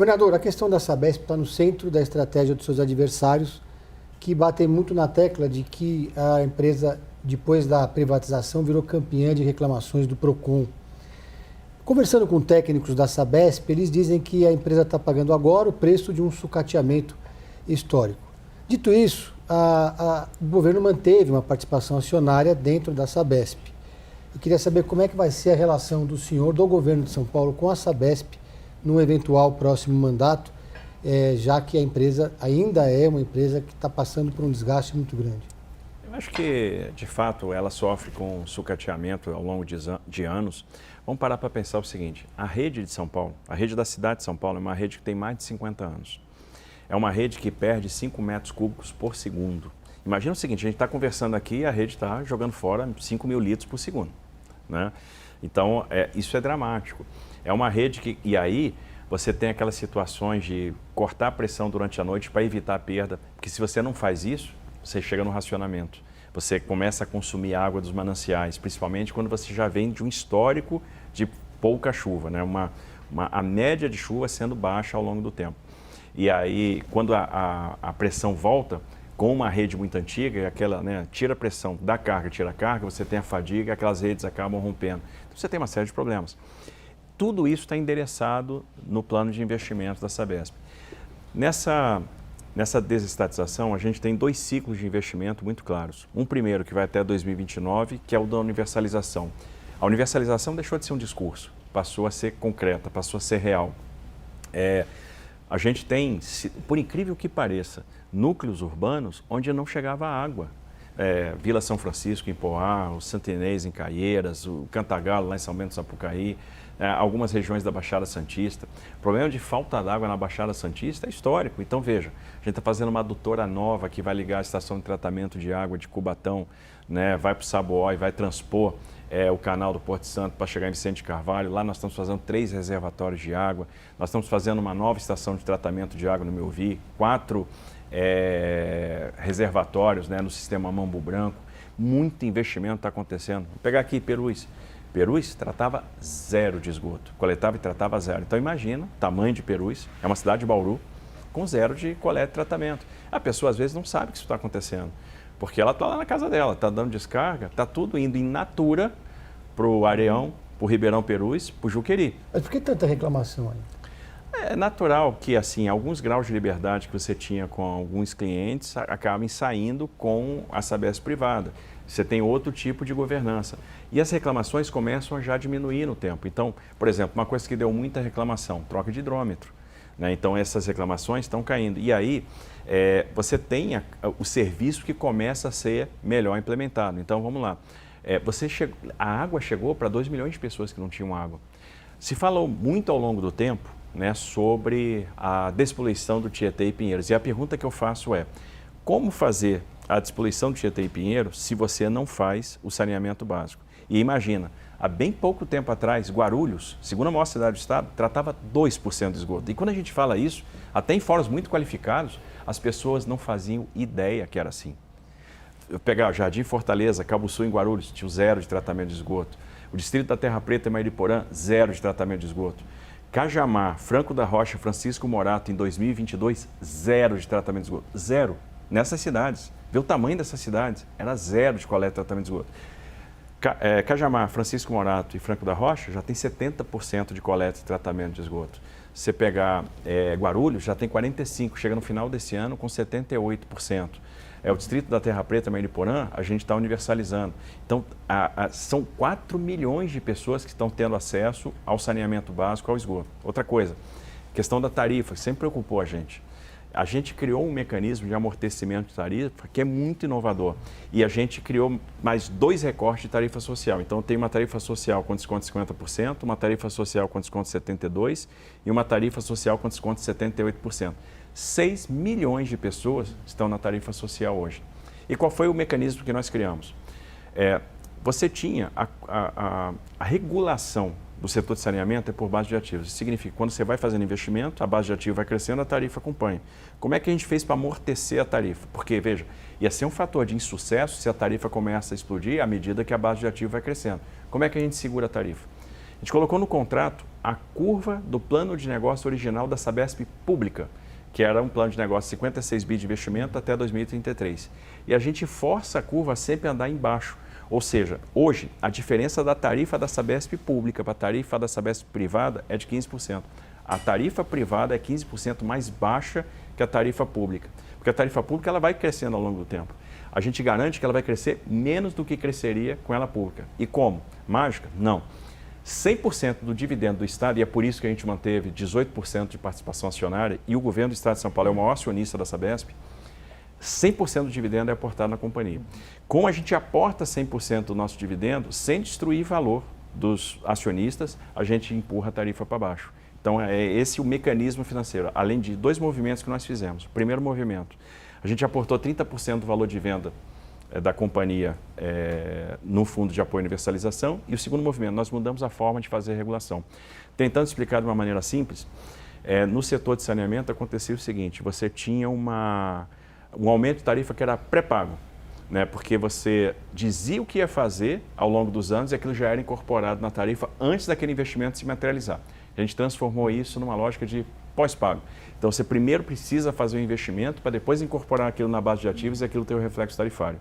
Governador, a questão da Sabesp está no centro da estratégia dos seus adversários, que batem muito na tecla de que a empresa, depois da privatização, virou campeã de reclamações do PROCON. Conversando com técnicos da Sabesp, eles dizem que a empresa está pagando agora o preço de um sucateamento histórico. Dito isso, o governo manteve uma participação acionária dentro da Sabesp. Eu queria saber como é que vai ser a relação do senhor, do governo de São Paulo, com a Sabesp num eventual próximo mandato, já que a empresa ainda é uma empresa que está passando por um desgaste muito grande. Eu acho que, de fato, ela sofre com sucateamento ao longo de anos. Vamos parar para pensar o seguinte: a rede de São Paulo, a rede da cidade de São Paulo, é uma rede que tem mais de 50 anos. É uma rede que perde 5 metros cúbicos por segundo. Imagina o seguinte: a gente está conversando aqui e a rede está jogando fora 5 mil litros por segundo, né? Então, isso é dramático. É uma rede que... E aí, você tem aquelas situações de cortar a pressão durante a noite para evitar a perda, porque se você não faz isso, você chega no racionamento. Você começa a consumir água dos mananciais, principalmente quando você já vem de um histórico de pouca chuva, né? A média de chuva sendo baixa ao longo do tempo. E aí, quando a pressão volta, com uma rede muito antiga, e aquela, né, tira a pressão da carga, tira a carga, você tem a fadiga, aquelas redes acabam rompendo. Então, você tem uma série de problemas. Tudo isso está endereçado no plano de investimentos da Sabesp. Nessa desestatização, a gente tem 2 ciclos de investimento muito claros. Um primeiro que vai até 2029, que é o da universalização. A universalização deixou de ser um discurso, passou a ser concreta, passou a ser real. A gente tem, por incrível que pareça, núcleos urbanos onde não chegava água. Vila São Francisco em Poá, o Santo Inês em Caieiras, o Cantagalo lá em São Bento do Sapucaí, algumas regiões da Baixada Santista. O problema de falta d'água na Baixada Santista é histórico. Então, veja, a gente está fazendo uma adutora nova que vai ligar a estação de tratamento de água de Cubatão, né, vai para o Saboó e vai transpor o canal do Porto Santo para chegar em Vicente de Carvalho. Lá nós estamos fazendo 3 reservatórios de água, nós estamos fazendo uma nova estação de tratamento de água no Melvi, 4 reservatórios, né, no sistema Mambo Branco. Muito investimento está acontecendo. Vou pegar aqui Perus. Perus tratava 0 de esgoto, coletava e tratava 0. Então imagina o tamanho de Perus, é uma cidade de Bauru, com 0 de coleta e tratamento. A pessoa às vezes não sabe que isso está acontecendo, porque ela está lá na casa dela, está dando descarga, está tudo indo em natura para o Areão, para o Ribeirão Perus, para o Juqueri. Mas por que tanta reclamação aí? É natural que, assim, alguns graus de liberdade que você tinha com alguns clientes acabem saindo com a Sabesp privada. Você tem outro tipo de governança. E as reclamações começam a já diminuir no tempo. Então, por exemplo, uma coisa que deu muita reclamação, troca de hidrômetro, né? Então, essas reclamações estão caindo. E aí, você tem o serviço que começa a ser melhor implementado. Então, vamos lá. A água chegou para 2 milhões de pessoas que não tinham água. Se falou muito ao longo do tempo, né, sobre a despoluição do Tietê e Pinheiros. E a pergunta que eu faço é: como fazer a despoluição do Tietê e Pinheiros se você não faz o saneamento básico? E imagina, há bem pouco tempo atrás, Guarulhos, segunda maior cidade do estado, tratava 2% de esgoto. E quando a gente fala isso, até em fóruns muito qualificados, as pessoas não faziam ideia que era assim. Eu pegar Jardim Fortaleza, Cabo Sul em Guarulhos, tinha 0 de tratamento de esgoto. O distrito da Terra Preta em Mairiporã, 0 de tratamento de esgoto. Cajamar, Franco da Rocha, Francisco Morato, em 2022, 0 de tratamento de esgoto. 0. Nessas cidades. Vê o tamanho dessas cidades. Era 0 de coleta de tratamento de esgoto. Cajamar, Francisco Morato e Franco da Rocha já tem 70% de coleta e tratamento de esgoto. Se você pegar Guarulhos, já tem 45%, chega no final desse ano com 78%. O distrito da Terra Preta, Mairiporã, a gente está universalizando. Então, são 4 milhões de pessoas que estão tendo acesso ao saneamento básico, ao esgoto. Outra coisa, questão da tarifa, que sempre preocupou a gente. A gente criou um mecanismo de amortecimento de tarifa que é muito inovador. E a gente criou mais 2 recortes de tarifa social. Então, tem uma tarifa social com desconto de 50%, uma tarifa social com desconto de 72% e uma tarifa social com desconto de 78%. 6 milhões de pessoas estão na tarifa social hoje. E qual foi o mecanismo que nós criamos? Você tinha a regulação do setor de saneamento por base de ativos. Isso significa que quando você vai fazendo investimento, a base de ativo vai crescendo, a tarifa acompanha. Como é que a gente fez para amortecer a tarifa? Porque, veja, ia ser um fator de insucesso se a tarifa começa a explodir à medida que a base de ativo vai crescendo. Como é que a gente segura a tarifa? A gente colocou no contrato a curva do plano de negócio original da Sabesp pública, que era um plano de negócio de 56 bi de investimento até 2033. E a gente força a curva a sempre andar embaixo. Ou seja, hoje, a diferença da tarifa da Sabesp pública para a tarifa da Sabesp privada é de 15%. A tarifa privada é 15% mais baixa que a tarifa pública. Porque a tarifa pública ela vai crescendo ao longo do tempo. A gente garante que ela vai crescer menos do que cresceria com ela pública. E como? Mágica? Não. 100% do dividendo do Estado, e é por isso que a gente manteve 18% de participação acionária, e o governo do Estado de São Paulo é o maior acionista da Sabesp, 100% do dividendo é aportado na companhia. Como a gente aporta 100% do nosso dividendo, sem destruir valor dos acionistas, a gente empurra a tarifa para baixo. Então, é esse o mecanismo financeiro, além de 2 movimentos que nós fizemos. O primeiro movimento, a gente aportou 30% do valor de venda da companhia no Fundo de Apoio à Universalização. E o segundo movimento, nós mudamos a forma de fazer a regulação. Tentando explicar de uma maneira simples, no setor de saneamento acontecia o seguinte, você tinha um aumento de tarifa que era pré-pago, né? Porque você dizia o que ia fazer ao longo dos anos e aquilo já era incorporado na tarifa antes daquele investimento se materializar. A gente transformou isso numa lógica de pós-pago. Então, você primeiro precisa fazer o investimento para depois incorporar aquilo na base de ativos e aquilo ter o reflexo tarifário.